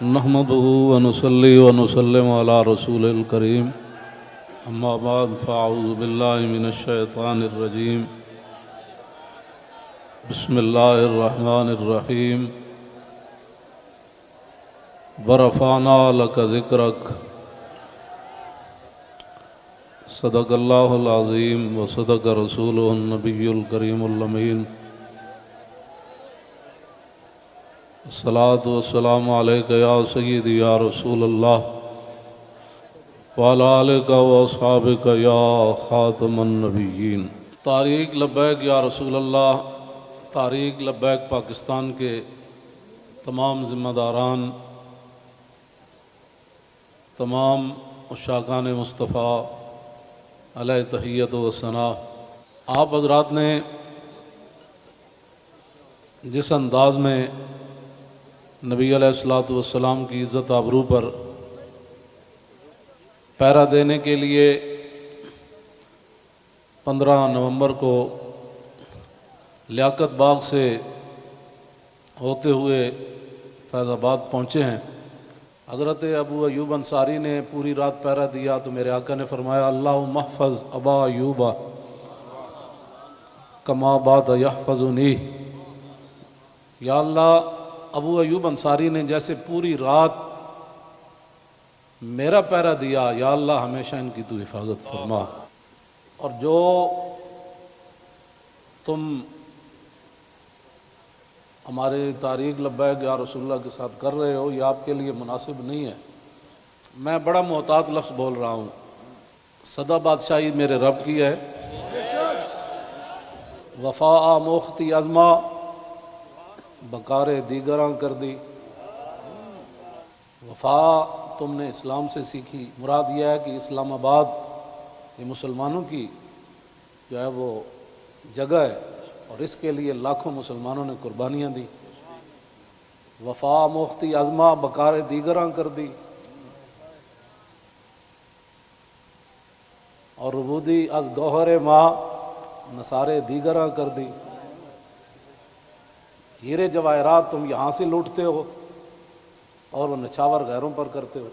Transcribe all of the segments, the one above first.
نحمده ونصلي ونسلم على رسول الكريم اما بعد فاعوذ بالله من الشيطان الرجيم بسم الله الرحمن الرحيم ورفعنا لك ذكرك صدق الله العظيم وصدق رسوله النبي الكريم الأمين الصلاة والسلام عليك يا سيدي يا رسول الله وعلى آلك وأصحابك يا خاتم النبيين۔ تحریک لبیک یا رسول اللہ، تحریک لبیک پاکستان کے تمام ذمہ داران، تمام عشاقان مصطفیٰ علیہ تحیت و ثنا، آپ حضرات نے جس انداز میں نبی علیہ الصلوۃ والسلام کی عزت آبرو پر پہرا دینے کے لیے 15 نومبر کو لیاقت باغ سے ہوتے ہوئے فیض آباد پہنچے ہیں۔ حضرت ابو ایوب انصاری نے پوری رات پہرا دیا تو میرے آقا نے فرمایا اللہم احفظ ابا ایوب کما بات یحفظنی، یا اللہ ابو ایوب انصاری نے جیسے پوری رات میرا پہرا دیا، یا اللہ ہمیشہ ان کی تو حفاظت فرما۔ اور جو تم ہمارے تحریک لبیک یا رسول اللہ کے ساتھ کر رہے ہو، یہ آپ کے لیے مناسب نہیں ہے۔ میں بڑا محتاط لفظ بول رہا ہوں، صدا بادشاہی میرے رب کی ہے، وفا موختی ازما بکار دیگراں کر دی۔ وفا تم نے اسلام سے سیکھی، مراد یہ ہے کہ اسلام آباد یہ مسلمانوں کی جو ہے وہ جگہ ہے، اور اس کے لیے لاکھوں مسلمانوں نے قربانیاں دی۔ وفا موختی ازما بکار دیگراں کر دی، اور ربودی از گوہر ماں نثارے دیگراں کر دی۔ ہیرے جواہرات تم یہاں سے لوٹتے ہو اور وہ نچھاور غیروں پر کرتے ہو۔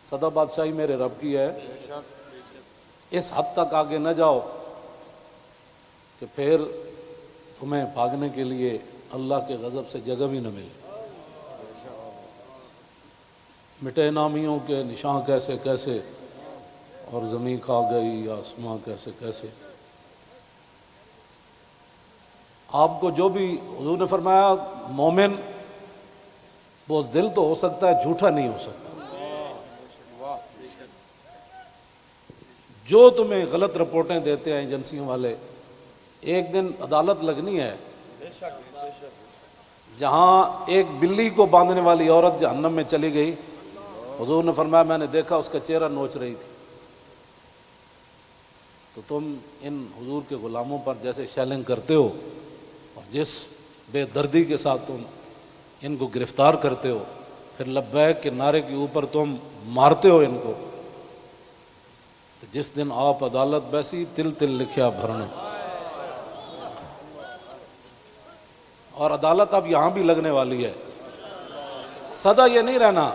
صدا بادشاہی میرے رب کی ہے، اس حد تک آگے نہ جاؤ کہ پھر تمہیں بھاگنے کے لیے اللہ کے غضب سے جگہ بھی نہ ملے۔ مٹے نامیوں کے نشان کیسے کیسے، اور زمین کھا گئی آسماں کیسے کیسے۔ آپ کو جو بھی حضور نے فرمایا مومن بزدل تو ہو سکتا ہے، جھوٹا نہیں ہو سکتا۔ جو تمہیں غلط رپورٹیں دیتے ہیں ایجنسیوں والے، ایک دن عدالت لگنی ہے جہاں ایک بلی کو باندھنے والی عورت جہنم میں چلی گئی۔ حضور نے فرمایا میں نے دیکھا اس کا چہرہ نوچ رہی تھی۔ تو تم ان حضور کے غلاموں پر جیسے شیلنگ کرتے ہو اور جس بے دردی کے ساتھ تم ان کو گرفتار کرتے ہو، پھر لبیک کے نعرے کے اوپر تم مارتے ہو ان کو، تو جس دن آپ عدالت بیسی تل تل لکھیا بھرنا۔ اور عدالت اب یہاں بھی لگنے والی ہے، سدا یہ نہیں رہنا،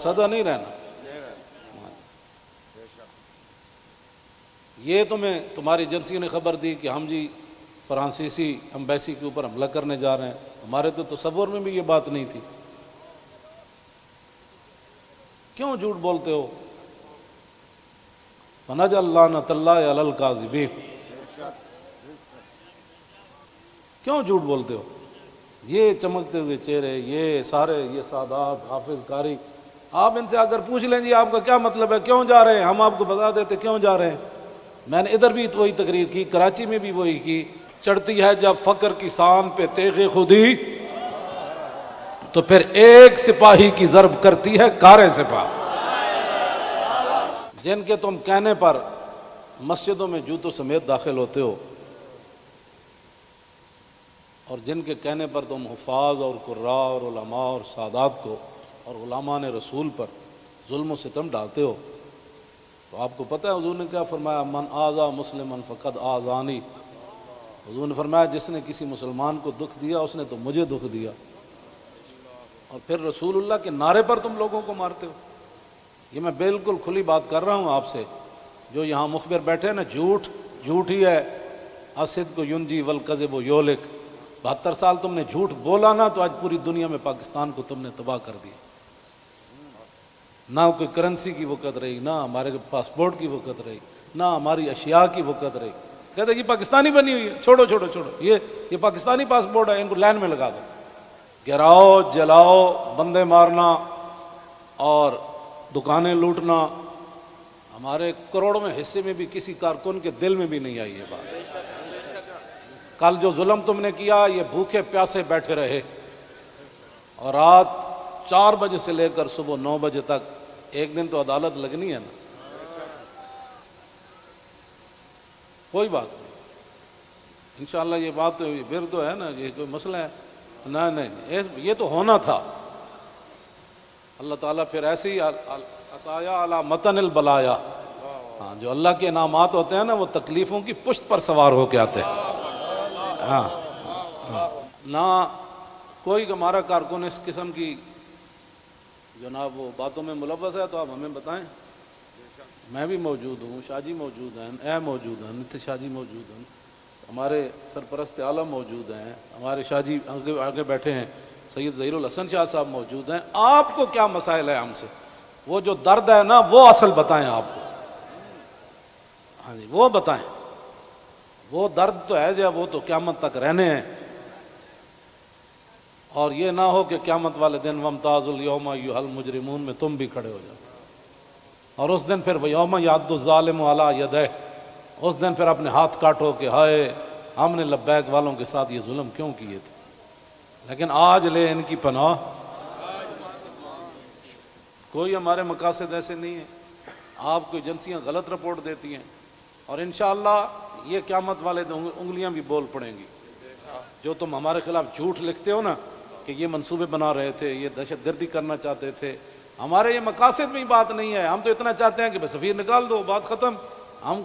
سدا نہیں رہنا۔ یہ تمہیں تمہاری ایجنسی نے خبر دی کہ ہم جی فرانسیسی امبیسی کے اوپر حملہ کرنے جا رہے ہیں، ہمارے تو تصور میں بھی یہ بات نہیں تھی۔ کیوں جھوٹ بولتے ہو؟ فنجعل لعنۃ اللہ علی الکاذبین، کیوں جھوٹ بولتے ہو؟ یہ چمکتے ہوئے چہرے، یہ سارے، یہ سادات، حافظ قاری، آپ ان سے اگر پوچھ لیں جی آپ کا کیا مطلب ہے، کیوں جا رہے ہیں، ہم آپ کو بتا دیتے کیوں جا رہے ہیں۔ میں نے ادھر بھی وہی تقریر کی، کراچی میں بھی وہی کی۔ چڑھتی ہے جب فقر کی سان پہ تیغ خودی، تو پھر ایک سپاہی کی ضرب کرتی ہے کار سپاہ۔ جن کے تم کہنے پر مسجدوں میں جوتوں سمیت داخل ہوتے ہو، اور جن کے کہنے پر تم حفاظ اور قراء اور علماء اور سادات کو اور غلامان رسول پر ظلم و ستم ڈالتے ہو، تو آپ کو پتہ ہے حضور نے کیا فرمایا، من آذا مسلما فقد آذانی۔ حضور نے فرمایا جس نے کسی مسلمان کو دکھ دیا اس نے تو مجھے دکھ دیا، اور پھر رسول اللہ کے نعرے پر تم لوگوں کو مارتے ہو. یہ میں بالکل کھلی بات کر رہا ہوں آپ سے. جو یہاں مخبر بیٹھے ہیں نا، جھوٹ ہی ہے. الصدق ینجی والکذب یہلک. 72 سال تم نے جھوٹ بولا نا، تو آج پوری دنیا میں پاکستان کو تم نے تباہ کر دیا. نہ کوئی کرنسی کی وقت رہی، نہ ہمارے پاسپورٹ کی وقت رہی، نہ ہماری اشیاء کی وقت رہی. کہتے ہیں یہ پاکستانی بنی ہوئی ہے، چھوڑو چھوڑو چھوڑو، یہ پاکستانی پاسپورٹ ہے، ان کو لائن میں لگا دو. گراؤ، جلاؤ، بندے مارنا اور دکانیں لوٹنا، ہمارے کروڑوں میں حصے میں بھی کسی کارکن کے دل میں بھی نہیں آئی یہ بات. کل جو ظلم تم نے کیا، یہ بھوکے پیاسے بیٹھے رہے اور رات 4 بجے سے لے کر صبح 9 بجے تک. ایک دن تو عدالت لگنی ہے نا. کوئی بات نہیں، انشاءاللہ یہ بات پھر تو ہے نا، یہ کوئی مسئلہ ہے؟ نہیں، یہ تو ہونا تھا. اللہ تعالیٰ پھر ایسے ہی عطایا علی متن البلایا. ہاں، جو اللہ کے انعامات ہوتے ہیں نا، وہ تکلیفوں کی پشت پر سوار ہو کے آتے ہیں. ہاں، نہ کوئی ہمارا کارکن اس قسم کی جناب وہ باتوں میں ملوث ہے تو آپ ہمیں بتائیں. میں بھی موجود ہوں، شاہ جی موجود ہیں، اے موجود ہیں، نتیش شاہ جی موجود ہیں، ہمارے سرپرست عالم موجود ہیں، ہمارے شاہ جی آگے بیٹھے ہیں، سید ظہیر الحسن شاہ صاحب موجود ہیں. آپ کو کیا مسائل ہے ہم سے؟ وہ جو درد ہے نا، وہ اصل بتائیں آپ کو. ہاں جی، وہ بتائیں. وہ درد تو ہے جو وہ تو قیامت تک رہنے ہیں. اور یہ نہ ہو کہ قیامت والے دن وامتاز الیوم ایھا المجرمون میں تم بھی کھڑے ہو جاؤ. اور اس دن پھر یوم یعض الظالم علی یدیہ، اس دن پھر اپنے ہاتھ کاٹو کہ ہائے ہم نے لبیک والوں کے ساتھ یہ ظلم کیوں کیے تھے. لیکن آج لے ان کی پناہ. کوئی ہمارے مقاصد ایسے نہیں ہیں. آپ کو ایجنسیاں غلط رپورٹ دیتی ہیں اور انشاءاللہ یہ قیامت والے دن انگلیاں بھی بول پڑیں گی. جو تم ہمارے خلاف جھوٹ لکھتے ہو نا کہ یہ منصوبے بنا رہے تھے، یہ دہشت گردی کرنا چاہتے تھے، ہمارے یہ مقاصد میں ہی بات نہیں ہے. ہم تو اتنا چاہتے ہیں کہ بس سفیر نکال دو، بات ختم.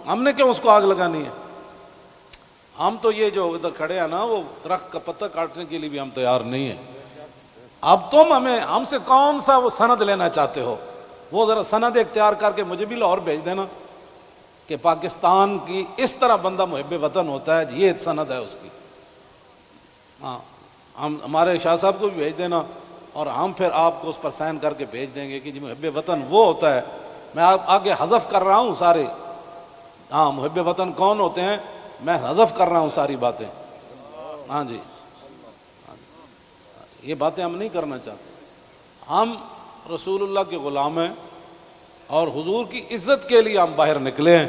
ہم نے کیوں اس کو آگ لگانی ہے؟ ہم تو یہ جو ادھر کھڑے ہیں نا، وہ درخت کا پتہ کاٹنے کے لیے بھی ہم تیار نہیں ہیں. اب تم ہم سے کون سا وہ سند لینا چاہتے ہو؟ وہ ذرا سند اختیار کر کے مجھے بھی لاہور بھیج دینا کہ پاکستان کی اس طرح بندہ محب وطن ہوتا ہے، یہ سند ہے اس کی. ہاں، ہمارے شاہ صاحب کو بھی بھیج دینا اور ہم پھر آپ کو اس پر سائن کر کے بھیج دیں گے کہ جی محب وطن وہ ہوتا ہے. میں آگے حذف کر رہا ہوں سارے. ہاں، محب وطن کون ہوتے ہیں میں حذف کر رہا ہوں ساری باتیں. ہاں جی، یہ باتیں ہم نہیں کرنا چاہتے. ہم رسول اللہ کے غلام ہیں اور حضور کی عزت کے لیے ہم باہر نکلے ہیں.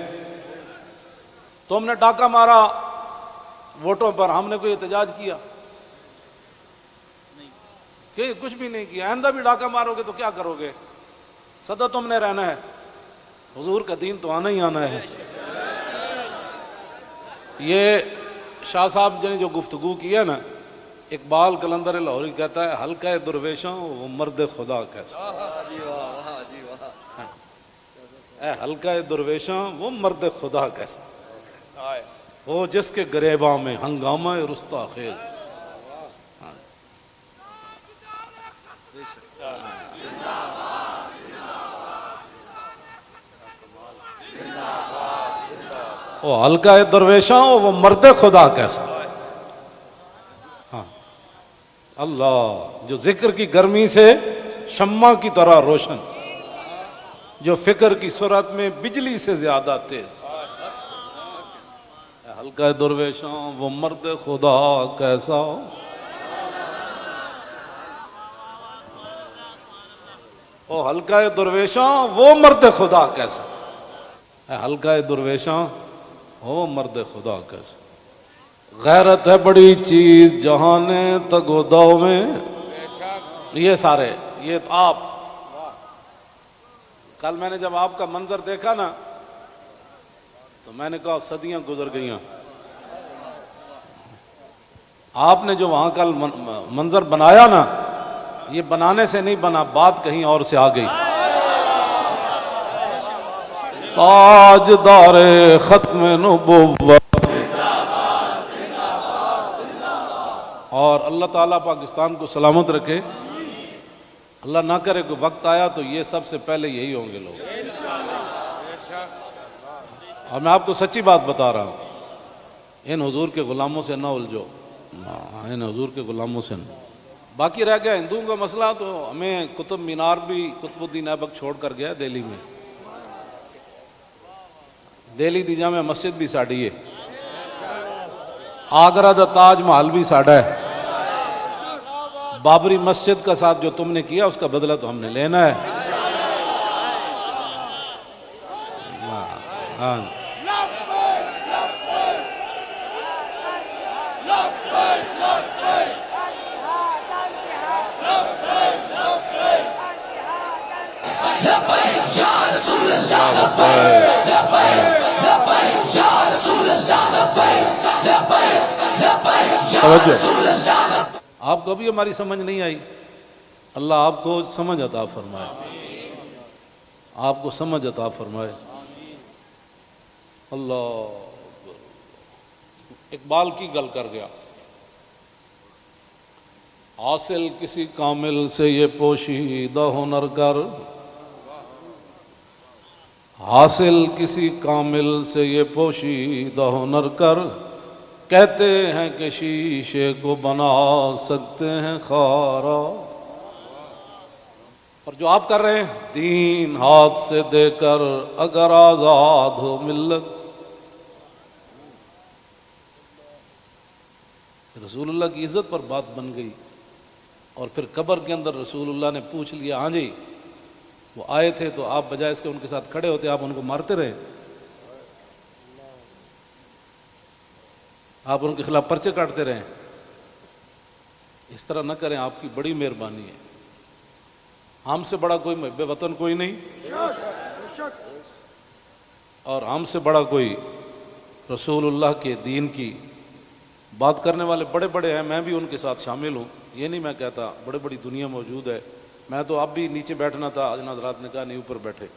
تم نے ڈاکہ مارا ووٹوں پر، ہم نے کوئی احتجاج کیا؟ کہ کچھ بھی نہیں کیا. آئندہ بھی ڈاکہ مارو گے تو کیا کرو گے؟ سدا تم نے رہنا ہے. حضور کا دین تو آنا ہی آنا ہے. یہ شاہ صاحب نے جو گفتگو کی ہے نا، اقبال قلندر لاہوری کہتا ہے حلقہ درویشوں وہ مرد خدا کیسا. اے حلقہ درویشوں وہ مرد خدا کیسا، وہ جس کے گریباں میں ہنگامہ رستا خیز. وہ حلقہ درویشاں وہ مرد خدا کیسا. ہاں، اللہ جو ذکر کی گرمی سے شمع کی طرح روشن، جو فکر کی سرعت میں بجلی سے زیادہ تیز. حلقہ درویشاں وہ مرد خدا کیسا. وہ حلقہ درویشاں وہ مرد خدا کیسا. حلقہ درویشاں وہ مرد خدا کیسا. غیرت ہے بڑی چیز جہان تگودو میں. یہ سارے یہ آپ کل میں نے جب آپ کا منظر دیکھا نا تو میں نے کہا صدیاں گزر گئیں. آپ نے جو وہاں کل منظر بنایا نا، یہ بنانے سے نہیں بنا، بات کہیں اور سے آ گئی. تاجدار ختم نبوت. اور اللہ تعالیٰ پاکستان کو سلامت رکھے. اللہ نہ کرے کہ وقت آیا تو یہ سب سے پہلے یہی ہوں گے لوگ. اور میں آپ کو سچی بات بتا رہا ہوں، ان حضور کے غلاموں سے نہ الجھو، ان حضور کے غلاموں سے نہ. باقی رہ گیا ہندوؤں کا مسئلہ، تو ہمیں قطب مینار بھی قطب الدین ایبک چھوڑ کر گیا دہلی میں. دہلی دی جامع مسجد بھی ساڑی ہے، آگرہ دا تاج محل بھی ساڑا ہے. بابری مسجد کا ساتھ جو تم نے کیا اس کا بدلہ تو ہم نے لینا ہے. ہاں آپ کو بھی ہماری سمجھ نہیں آئی، اللہ آپ کو سمجھ عطا فرمائے، آپ کو سمجھ عطا فرمائے. اللہ اقبال کی گل کر گیا، حاصل کسی کامل سے یہ پوشیدہ ہنر کر، حاصل کسی کامل سے یہ پوشیدہ ہنر کر، کہتے ہیں کہ شیشے کو بنا سکتے ہیں خارا. اور جو آپ کر رہے ہیں، دین ہاتھ سے دے کر اگر آزاد ہو ملت. رسول اللہ کی عزت پر بات بن گئی، اور پھر قبر کے اندر رسول اللہ نے پوچھ لیا، ہاں جی وہ آئے تھے تو آپ بجائے اس کے ان کے ساتھ کھڑے ہوتے، آپ ان کو مارتے رہے، آپ ان کے خلاف پرچے کاٹتے رہے. اس طرح نہ کریں، آپ کی بڑی مہربانی ہے. ہم سے بڑا کوئی محب وطن کوئی نہیں، اور ہم سے بڑا کوئی رسول اللہ کے دین کی بات کرنے والے بڑے بڑے ہیں. میں بھی ان کے ساتھ شامل ہوں، یہ نہیں میں کہتا، بڑے بڑی دنیا موجود ہے. میں تو اب بھی نیچے بیٹھنا تھا، ان حضرات نے کہا نہیں اوپر بیٹھے.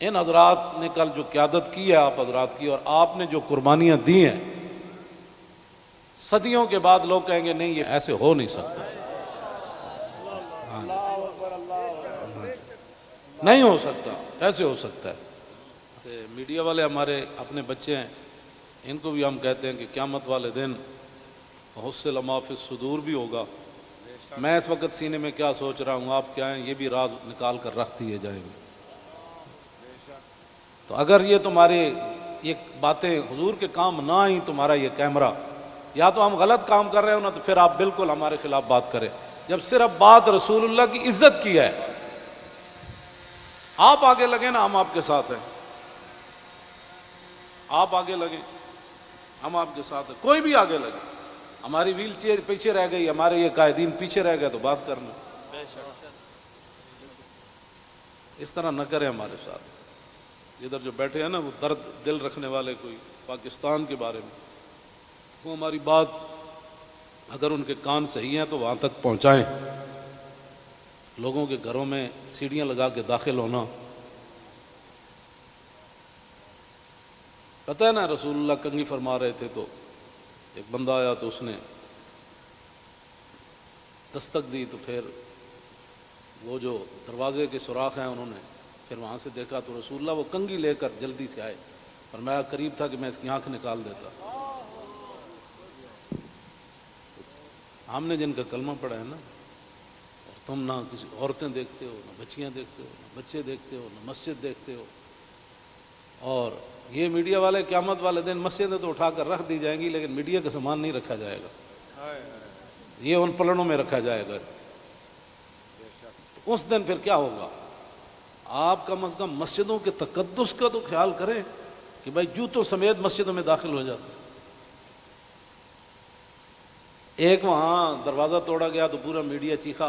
ان حضرات نے کل جو قیادت کی ہے آپ حضرات کی، اور آپ نے جو قربانیاں دی ہیں، صدیوں کے بعد لوگ کہیں گے نہیں یہ ایسے ہو نہیں سکتا، نہیں ہو سکتا، ایسے ہو سکتا ہے. میڈیا والے ہمارے اپنے بچے ہیں، ان کو بھی ہم کہتے ہیں کہ قیامت والے دن حصل ما فی الصدور بھی ہوگا. میں اس وقت سینے میں کیا سوچ رہا ہوں، آپ کیا ہیں، یہ بھی راز نکال کر رکھ دیے جائیں گے. تو اگر یہ تمہارے یہ باتیں حضور کے کام نہ آئیں، تمہارا یہ کیمرہ، یا تو ہم غلط کام کر رہے ہو نا، تو پھر آپ بالکل ہمارے خلاف بات کریں. جب صرف بات رسول اللہ کی عزت کی ہے، آپ آگے لگے نا، ہم آپ کے ساتھ ہیں. آپ آگے لگے، ہم آپ کے ساتھ ہیں. کوئی بھی آگے لگے، ہماری ویل چیئر پیچھے رہ گئی، ہمارے یہ قائدین پیچھے رہ گئے، تو بات کرنا. اس طرح نہ کریں ہمارے ساتھ. ادھر جو بیٹھے ہیں نا، وہ درد دل رکھنے والے کوئی پاکستان کے بارے میں، وہ ہماری بات اگر ان کے کان صحیح ہیں تو وہاں تک پہنچائیں. لوگوں کے گھروں میں سیڑھیاں لگا کے داخل ہونا، پتہ ہے نا رسول اللہ کنگھی فرما رہے تھے تو ایک بندہ آیا تو اس نے دستک دی، تو پھر وہ جو دروازے کے سوراخ ہیں انہوں نے پھر وہاں سے دیکھا تو رسول اللہ وہ کنگھی لے کر جلدی سے آئے، اور میں قریب تھا کہ میں اس کی آنکھ نکال دیتا. ہم نے جن کا کلمہ پڑھا ہے نا، اور تم نہ کسی عورتیں دیکھتے ہو، نہ بچیاں دیکھتے ہو، نہ بچے دیکھتے ہو، نہ مسجد دیکھتے ہو. اور یہ میڈیا والے قیامت والے دن مسجدیں تو اٹھا کر رکھ دی جائیں گی، لیکن میڈیا کا سامان نہیں رکھا جائے گا، یہ ان پلڑوں میں رکھا جائے گا. تو اس دن پھر کیا ہوگا؟ آپ کم از کم مسجدوں کے تقدس کا تو خیال کریں کہ بھائی جوتوں سمیت مسجدوں میں داخل ہو جاتے. ایک وہاں دروازہ توڑا گیا تو پورا میڈیا چیخا،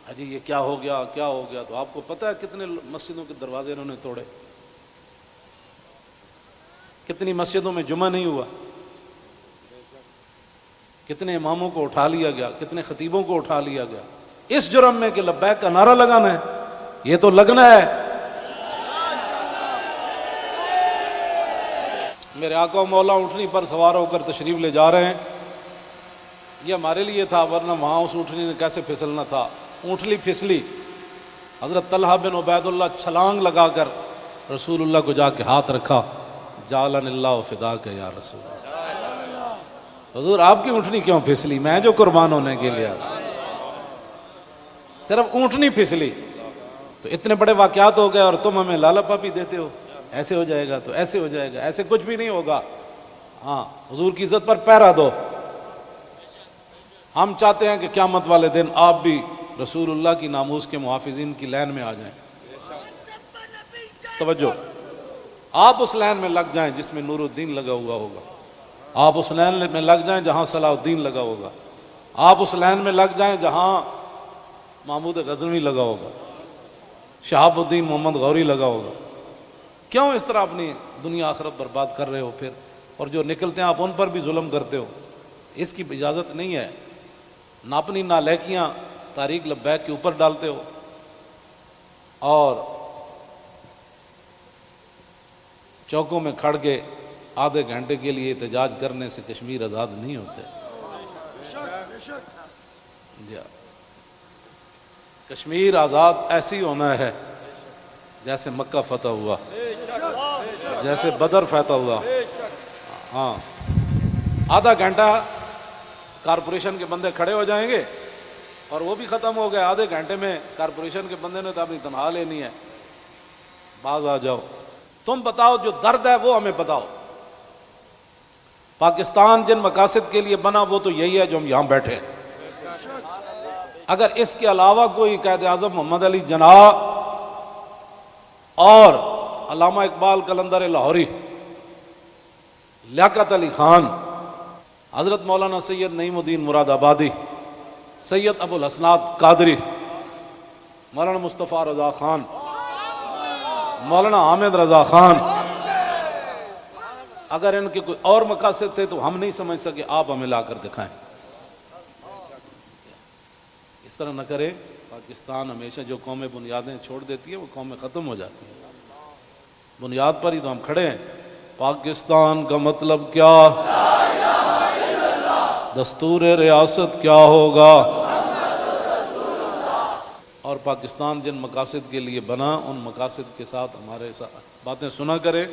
اجی یہ کیا ہو گیا، کیا ہو گیا. تو آپ کو پتہ ہے کتنے مسجدوں کے دروازے انہوں نے توڑے، کتنی مسجدوں میں جمعہ نہیں ہوا، کتنے اماموں کو اٹھا لیا گیا، کتنے خطیبوں کو اٹھا لیا گیا، اس جرم میں کہ لبیک کا نعرہ لگانا ہے. یہ تو لگنا ہے. میرے آقا و مولا اونٹنی پر سوار ہو کر تشریف لے جا رہے ہیں. یہ ہمارے لیے تھا، ورنہ وہاں اس اونٹنی نے کیسے پھسلنا تھا. اونٹلی پھسلی، حضرت طلحہ بن عبید اللہ چھلانگ لگا کر رسول اللہ کو جا کے ہاتھ رکھا، جعلن اللہ فداک یا رسول اللہ، حضور آپ کی اونٹنی کیوں پھسلی؟ میں جو قربان ہونے کے لیے صرف اونٹنی پھسلی تو اتنے بڑے واقعات ہو گئے، اور تم ہمیں لالا پاپی دیتے ہو، ایسے ہو جائے گا تو ایسے ہو جائے گا، ایسے کچھ بھی نہیں ہوگا۔ ہاں، حضور کی عزت پر پہرا دو۔ ہم چاہتے ہیں کہ قیامت والے دن آپ بھی رسول اللہ کی ناموس کے محافظین کی لائن میں آ جائیں۔ توجہ، آپ اس لائن میں لگ جائیں جس میں نور الدین لگا ہوا ہوگا، آپ اس لائن میں لگ جائیں جہاں صلاح الدین لگا ہوگا، آپ اس لائن میں لگ جائیں جہاں محمود غزنوی لگا ہوگا، شہاب الدین محمد غوری لگا ہوگا۔ کیوں اس طرح اپنی دنیا آخرت برباد کر رہے ہو پھر؟ اور جو نکلتے ہیں آپ ان پر بھی ظلم کرتے ہو، اس کی اجازت نہیں ہے۔ نہ اپنی نالائکیاں تاریخ لبیک کے اوپر ڈالتے ہو، اور چوکوں میں کھڑ کے آدھے گھنٹے کے لیے احتجاج کرنے سے کشمیر آزاد نہیں ہوتے۔ جی، کشمیر آزاد ایسی ہونا ہے جیسے مکہ فتح ہوا، جیسے بدر فتح ہوا۔ ہاں، آدھا گھنٹہ کارپوریشن کے بندے کھڑے ہو جائیں گے اور وہ بھی ختم ہو گئے، آدھے گھنٹے میں کارپوریشن کے بندے نے تو اپنی تنخواہ لینی ہے، باز آ جاؤ۔ تم بتاؤ جو درد ہے وہ ہمیں بتاؤ۔ پاکستان جن مقاصد کے لیے بنا وہ تو یہی ہے جو ہم یہاں بیٹھے ہیں۔ اگر اس کے علاوہ کوئی قائد اعظم محمد علی جناح اور علامہ اقبال قلندر لاہوری، لیاقت علی خان، حضرت مولانا سید نعیم الدین مراد آبادی، سید ابو الحسنات قادری، مولانا مصطفیٰ رضا خان، مولانا حامد رضا خان، اگر ان کے کوئی اور مقاصد تھے تو ہم نہیں سمجھ سکے، آپ ہمیں لا کر دکھائیں۔ اس طرح نہ کریں۔ پاکستان ہمیشہ جو قومیں بنیادیں چھوڑ دیتی ہیں وہ قومیں ختم ہو جاتی ہیں، بنیاد پر ہی تو ہم کھڑے ہیں۔ پاکستان کا مطلب کیا؟ دستور ریاست کیا ہوگا؟ اور پاکستان جن مقاصد کے لیے بنا ان مقاصد کے ساتھ ہمارے ساتھ باتیں سنا کرے۔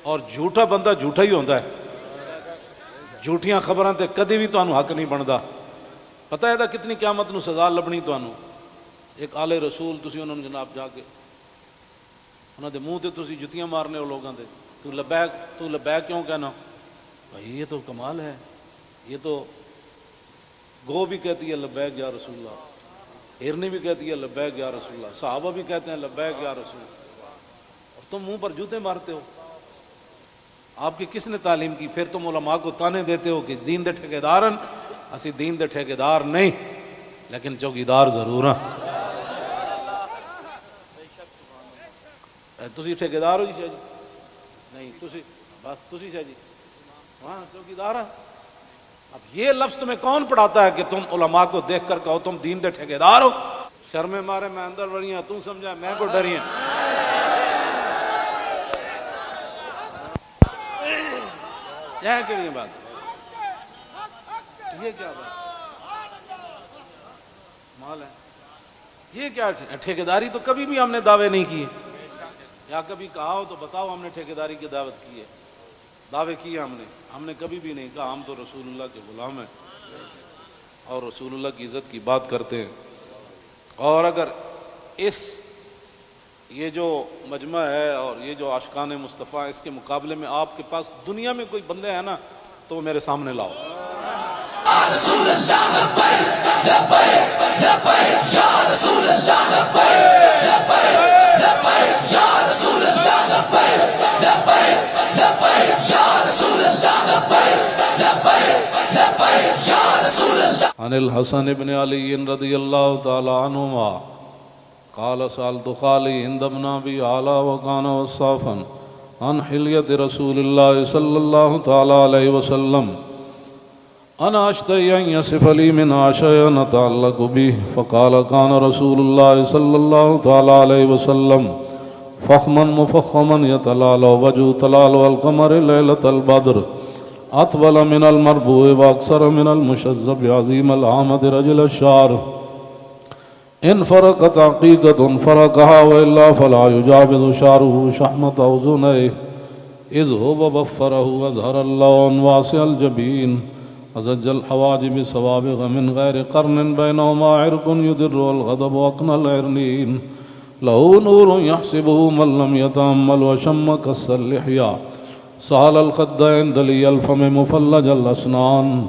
اور جھوٹا بندہ جھوٹا ہی ہوتا ہے، جھوٹیاں خبراں تے کدی بھی تانوں حق نہیں بندا۔ پتہ ہے کتنی قیامت نو سزا لبنی تانوں۔ ایک آلے رسول تسی انہوں نے جناب جا کے انہوں دے منہ تے تسی جتیاں مارنے ہو لوگاں دے، تو لبیک کیوں کہنا؟ بھائی یہ تو کمال ہے، یہ تو گو بھی کہتی ہے لبیک یا رسول اللہ، ہرنی بھی کہتی ہے لبیک یا رسول اللہ، صحابہ بھی کہتے ہیں لبیک یا رسول اللہ، اور تم منہ پر جوتے مارتے ہو۔ آپ کی کس نے تعلیم کی؟ پھر تم علماء کو تانے دیتے ہو کہ دین دے ٹھیکیدارن، اسی دین دے ٹھیکیدار نہیں لیکن چوکیدار ضرور ہیں۔ تسی ٹھیکیدار ہو جی شاہ جی؟ نہیں، تسی بس تسی شاہ جی وہاں چوکیدار ہیں۔ اب یہ لفظ تمہیں کون پڑھاتا ہے کہ تم علماء کو دیکھ کر کہو تم دین دے ٹھیکیدار ہو؟ شرم مارے میں اندر بڑی ہوں، تم سمجھا میں کو ڈری ہیں۔ یہ کیا بات؟ یہ کیا بات؟ مال ہے یہ کیا؟ ٹھیکیداری تو کبھی بھی ہم نے دعوے نہیں کیے، یا کبھی کہا ہو تو بتاؤ ہم نے ٹھیکیداری کی دعوت کی ہے، دعوے کیے ہم نے کبھی بھی نہیں کہا ہم تو رسول اللہ کے غلام ہیں اور رسول اللہ کی عزت کی بات کرتے ہیں۔ اور اگر یہ جو مجمع ہے اور یہ جو عاشقان مصطفیٰ، اس کے مقابلے میں آپ کے پاس دنیا میں کوئی بندے ہیں نا تو وہ میرے سامنے لاؤ۔ رسول اللہ لبیک لبیک لبیک یا رسول اللہ لبیک لبیک لبیک یا رسول اللہ لبیک لبیک لبیک یا رسول اللہ لبیک لبیک لبیک یا رسول اللہ۔ عن الحسن بن علی رضی اللہ تعالی عنہما قال سألت خالي عند ابن أبي علا وكان وصافا عن حلية رسول الله صلى الله تعالى عليه وسلم أنا أشتهي أن يصف لي منها شيئا نتعلق به فقال كان رسول الله صلى الله تعالى عليه وسلم فخما مفخما يتلالى وجهه تلالى القمر ليلة البدر أطول من المربوع وأكثر من المشذب عظيم العامد رجل الشعر إن فرقت عقيقة فرقها وإلا فلا يجاوز شعره شحمة أذنيه إذ هو بفره وأزهر اللون واسع الجبين أزج الحواجب سوابغ من غير قرن بينهما عرق يدر والغضب أقنى العرنين له نور يحسبه من لم يتأمل وشم كس اللحية سهل الخدين دلي الفم مفلج الأسنان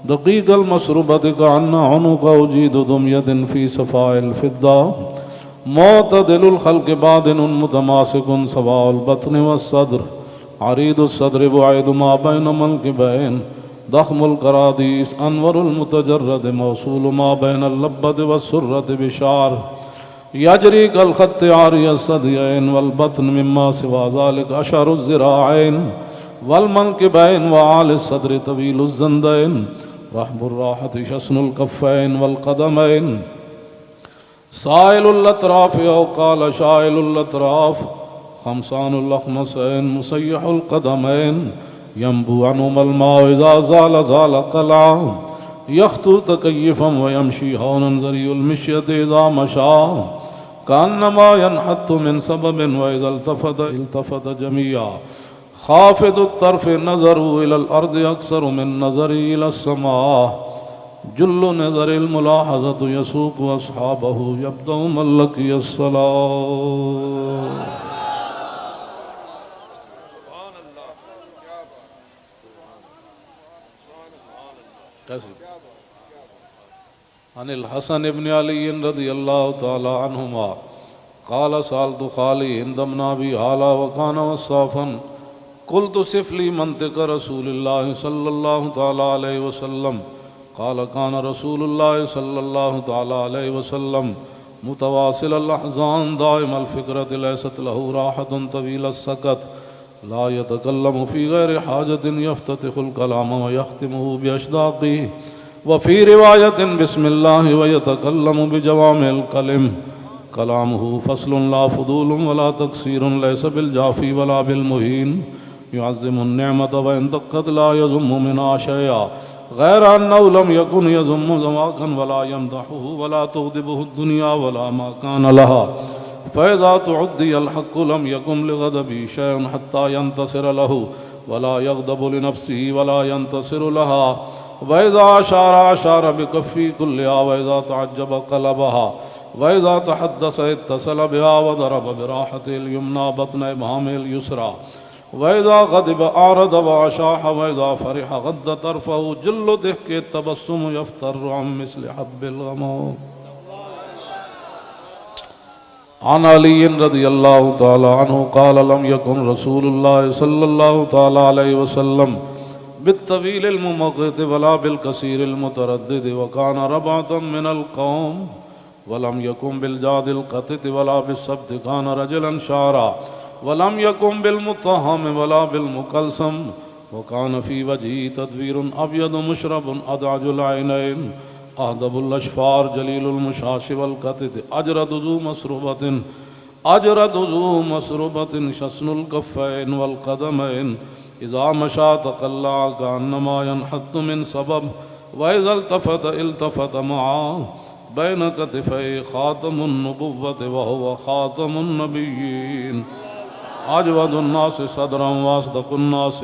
دقيق المسربة كأن عنق أجيد دمية في صفاء الفضة معتدل الخلق بادن متماسك سواء البطن والصدر عريض الصدر بعيد ما بين منكبين ضخم الكراديس أنور المتجرد موصول ما بين اللبة والسرة بشعر يجري كالخط عاري الثديين والبطن مما سوى ذلك أشعر الذراعين والمنكبين وعالي الصدر طويل الزندين رحب الراحة شسن الكفين والقدمين سائل الأطراف أو قال شائل الأطراف خمسان الأخمسين مسيح القدمين ينبو عنهما الماء إذا زال زال قلعا يخطو تكيفا ويمشي هونا ذري المشية إذا مشى كأنما ينحت من سبب وإذا التفت جميعا خافض الطرف نظره إلى الأرض أكثر من نظره إلى السماء جل نظر الملاحظة يسوق أصحابه يبدأ من لقي الصلاة. عن الحسن بن علي رضي الله تعالى عنهما قال سألت خالي هند بن أبي هالة وكان وصافا قلت صف لي منطق رسول الله صلى الله تعالى عليه وسلم قال كان رسول الله صلى الله تعالى عليه وسلم متواصل الأحزان دائم الفكرة ليست له راحة طويل السكت لا يتكلم في غير حاجة يفتتح الكلام ويختمه بأشداقه وفي رواية بسم الله ويتكلم بجوامع الكلم كلامه فصل لا فضول ولا تقصير ليس بالجافي ولا بالمهين يعظم النعمة وإن دقت لا يذم منها شيئا غير أنه لم يكن يذم ذواقا ولا يمدحه ولا تغضبه الدنيا ولا ما كان لها فإذا تعدي الحق لم يكن لغضبه شيء حتى ينتصر له ولا يغضب لنفسه ولا ينتصر لها وإذا أشار بكفي كلها وإذا تعجب قلبها وإذا تحدث اتصل بها وضرب براحته اليمنى بطن إبهامه اليسرى وإذا غضب أعرض وأشاح وإذا فرح غض طرفه جل ضحك التبسم يفتر عن مثل حب الغمام. عن علي رضي الله تعالى عنه قال لم يكن رسول الله صلى الله تعالى عليه وسلم بالطويل الممقت ولا بالكثير المتردد وكان ربعة من القوم ولم يكن بالجاد القتت ولا بالسبت كان رجلا شعرا ولم يكن بالمطهم ولا بالمكلسم وكان في وجهه تدوير أبيض مشرب أدعج العينين أهدب الأشفار جليل المشاش والكتت أجرد ذو مسربة شسن الكفين والقدمين إذا مشى تقلع كأنما ينحط من سبب وإذا التفت معه بين كتفي خاتم النبوة وهو خاتم النبيين أجود الناس صدرا وأصدق الناس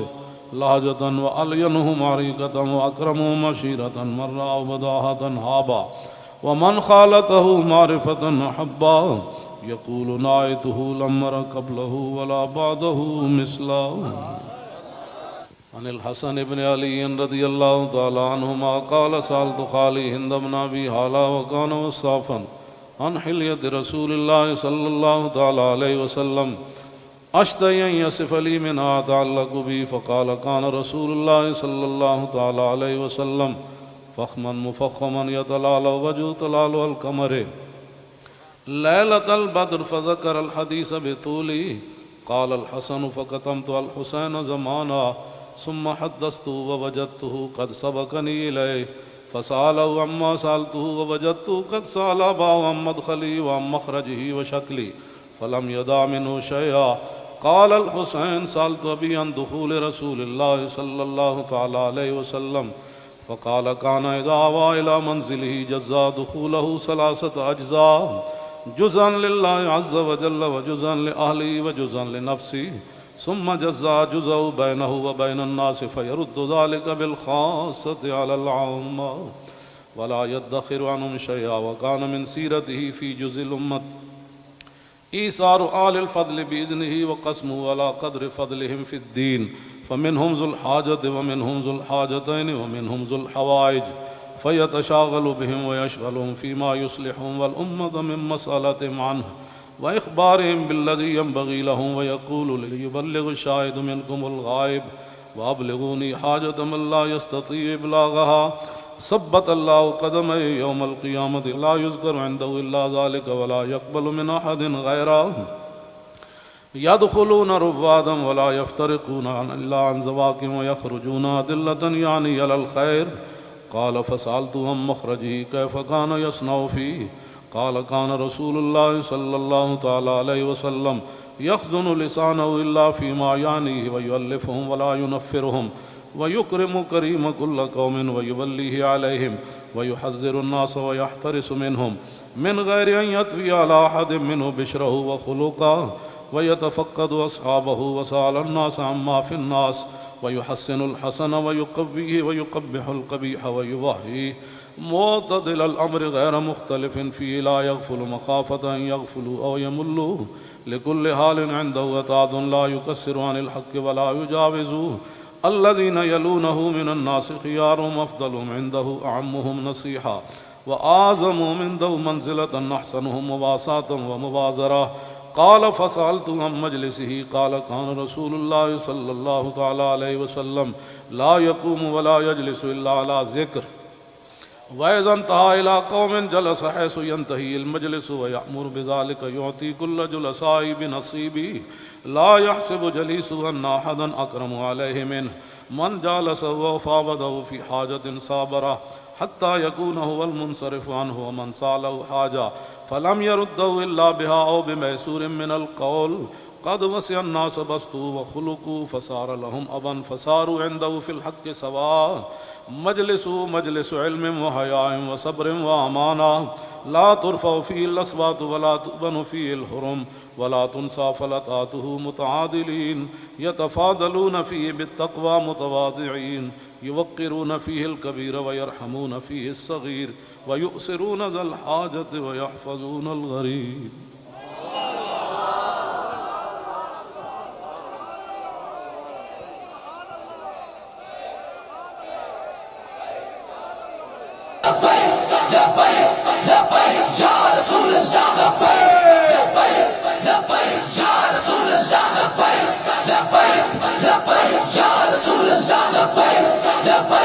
لهجة وألينهم عريقة وأكرمهم عشيرة مرة وبداهة هابا ومن خالته معرفة أحبا يقول نايته لم أر قبله ولا بعده مثله. عن الحسن بن علي رضي الله تعالى عنهما قال سألت خالي هند بن أبي هالة وكان وصافا عن حلية رسول الله صلى الله تعالى عليه وسلم أشتهي أن يصف لي منها أتعلق بي فقال كان رسول الله صلى الله تعالى عليه وسلم فخما مفخما يتلالى وجه تلالى القمر ليلة البدر فذكر الحديث بطوله قال الحسن فكتمت الحسين زمانا ثم حدثته ووجدته قد سبقني إليه فسأله عما سألته ووجدته قد سأل أباه عن مدخلي وعن مخرجه وشكلي فلم يدع منه شيئا. قال الحسين سألت أبي عن دخول رسول الله صلى الله تعالى عليه وسلم فقال كان إذا آوى إلى منزله جزا دخوله 3 أجزاء، جزءا لله عز وجل وجزءا لأهله وجزءا لنفسه، ثم جزا جزء بينه وبين الناس فيرد ذلك بالخاصة على العامة ولا يدخر عنهم شيئا. وكان من سيرته في جزء الأمة إيثار آل الفضل بإذنه وقسمه على قدر فضلهم في الدين، فمنهم ذو الحاجة ومنهم ذو الحاجتين ومنهم ذو الحوائج، فيتشاغل بهم ويشغلهم فيما يصلحهم والأمة من مسألتهم عنه وإخبارهم بالذي ينبغي لهم، ويقول ليبلغ الشاهد منكم الغائب وأبلغوني حاجة من لا يستطيع إبلاغها. ثبت الله قدمه يوم القيامة لا يذكر عنده إلا ذلك ولا يقبل من أحد غيره. يدخلون رفادا ولا يفترقون إلا عن زواكم ويخرجون أدلة يعني على الخير. قال فسألت عن مخرجه كيف كان يصنع فيه؟ قال كان رسول الله صلى الله تعالى عليه وسلم يخزن لسانه إلا فيما يعنيه ويؤلفهم ولا ينفرهم ويكرم كريم كل قوم ويوليه عليهم ويحذر الناس ويحترس منهم من غير أن يطوي على أحد منه بشره وخلقه ويتفقد أصحابه وسأل الناس عما في الناس ويحسن الحسن ويقويه ويقبح القبيح ويوهيه معتدل الأمر غير مختلف فيه لا يغفل مخافة أن يغفلوا أو يملوا لكل حال عنده وتعد لا يكسر عن الحق ولا يجاوزوه. الذين يلونه من الناس خيارهم أفضلهم عنده أعمهم نصيحة وأعظمهم عنده منزلة أحسنهم مواساة ومبازرة. قال فسألت عن مجلسه قال كان رسول الله صلى الله تعالى عليه وسلم لا يقوم ولا يجلس إلا على ذكر، وإذا انتهى إلى قوم جلس حيث ينتهي المجلس ويأمر بذلك يعطي كل جلساء بنصيبه لا يحسب جليسه أن أحدا أكرم عليه منه. من جالسه وفاوضه في حاجة صابره حتى يكون هو المنصرف عنه، ومن سأله حاجة فلم يرده إلا بها أو بميسور من القول قد وسع الناس بسطوا وخلقوا فصار لهم أبا فصاروا عنده في الحق سواء. مجلس علم وحياء وصبر وأمانة لا ترفع فيه الأصوات ولا تؤبن فيه الحرم ولا تنسى فلتاته متعادلين يتفاضلون فيه بالتقوى متواضعين يوقرون فيه الكبير ويرحمون فيه الصغير ويؤسرون ذا الحاجة ويحفظون الغريب. لبيك يا رسول الله لبيك لبيك